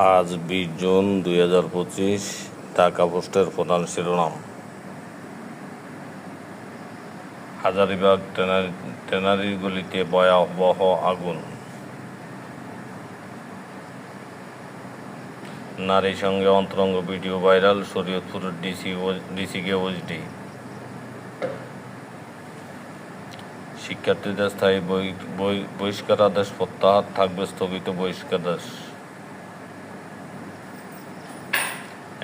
আজ 20 জুন 2025। ঢাকা পোস্টের প্রধান শিরোনাম। হাজারীবাগ ট্যানারির গলিতে ভয়াবহ আগুন, নারীর সঙ্গে অন্তরঙ্গ ভিডিও ভাইরাল, শরীয়তপুরের ডিসিকে ওএসডি। শিক্ষার্থীদের স্থায়ী বহিষ্কার আদেশ প্রত্যাহার, থাকবে স্থগিত বহিষ্কারাদেশ।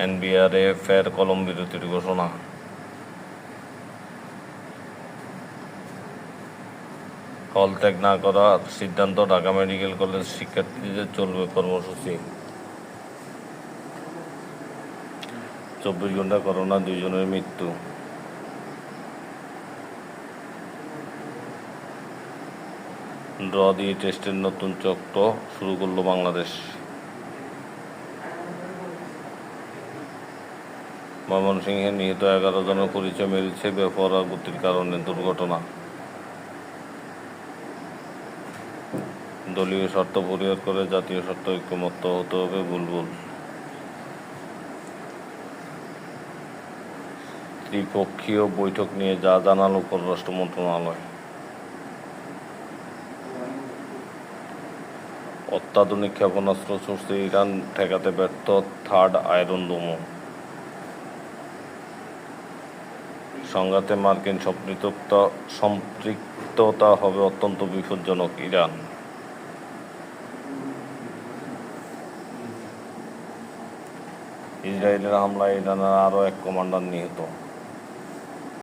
এনবিআরে ফের কলম বিরতির ঘোষণা। হল ত্যাগ না করার সিদ্ধান্ত, ঢাকা মেডিকেল কলেজ শিক্ষার্থীদের চলবে কর্মসূচি। 24 ঘন্টা করোনা, 2 জনের মৃত্যু। ড্র দিয়ে টেস্টের নতুন চক্র শুরু করল বাংলাদেশ। ময়মনসিংহে নিহত 11 জনের পরিচয় মিলছে বেপরোয়া গতির কারণে দুর্ঘটনা। দলীয় শর্ত পরিহার করে জাতীয় শর্ত ঐক্যমত্য হতে হবে বুলবুল। ত্রিপক্ষীয় বৈঠক নিয়ে যা জানাল পররাষ্ট্র মন্ত্রণালয়। অত্যাধুনিক ক্ষেপণাস্ত্র ছুড়ছে ইরান, ঠেকাতে ব্যর্থ থার্ড আয়রন ডোম। সংঘাতে মার্কিন সম্পৃক্ততা হবে অত্যন্ত বিপজ্জনক, ইরান। ইসরায়েলের হামলায় ইরানের আরও এক কমান্ডার নিহত।